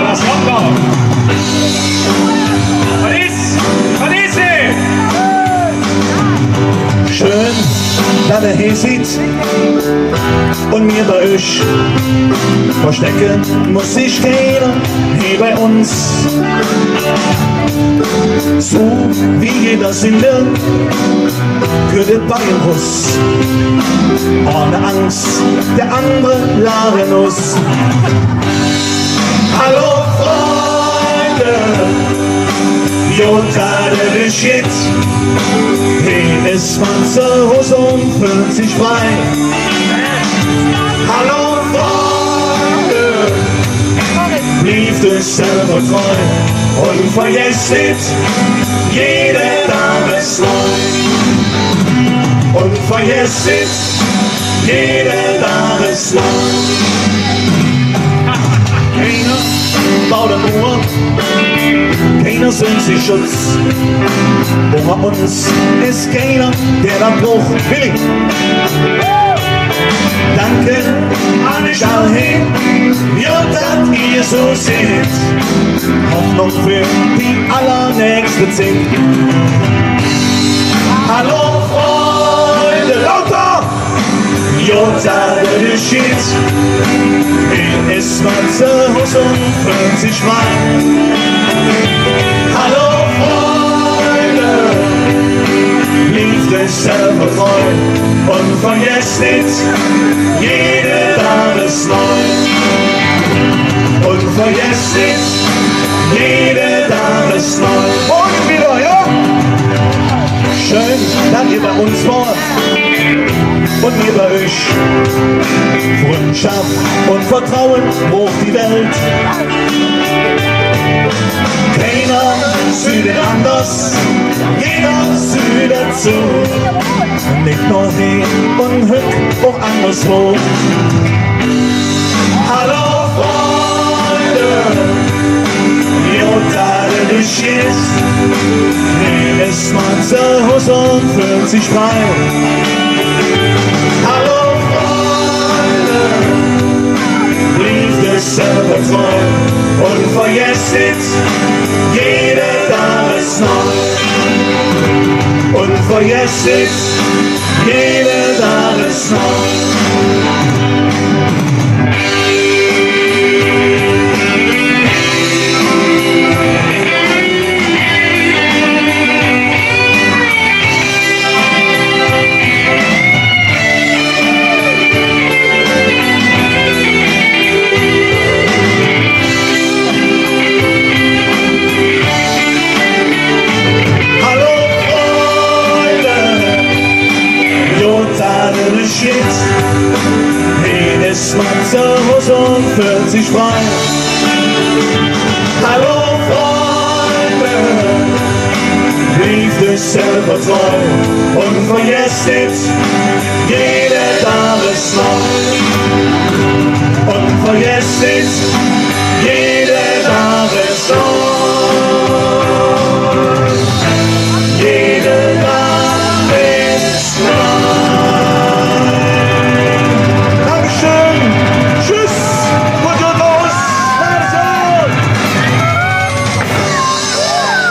Was kommt noch? Was ist sie? Schön, dass ihr hier seid und mir bei euch verstecken muss sich keiner hier bei uns. So wie jeder Sünde gehört bei uns. Ohne Angst, der andere lachen uns. Hallo Freunde, Jota der Shit. Hier ist man zur Hose und fühlt sich frei. Hallo Freunde, blieb dich selber treu und vergesst nicht, jede Tag ist neu. Und vergesst nicht, jede Tag ist neu. Keiner baut eine Mauer, keiner sucht sich Schutz. Unter uns ist keiner, der da braucht. Willi! Danke an euch alle, ja, dass ihr so seht. Hoffnung für die allernächste Zeit. Hallo Freunde, lauter! Jota der Shit. Hier ist man zu Hause und 50 Mal. Hallo Freunde, lief dich selber treu und vergesst nicht, jede Tag ist neu. Und vergesst nicht, jede Tag ist neu. Und wieder, ja? Schön, dass ihr bei uns wart und wir bei euch. Freundschaft und Vertrauen hoch die Welt. Keiner südet anders, jeder südet zu. Nicht nur hin und hück, auch anderswo. Hallo Freunde, Jota der Shit. Hier ist man zu Hause und fühlt sich frei. Hallo Freunde, blieb dich selber treu und vergesst nicht, jede Tag ist neu. Und vergesst nicht, jede Tag ist neu. Shit. Hier ist man zu Hause und fühlt sich frei. Hallo Freunde, lief dich selber treu und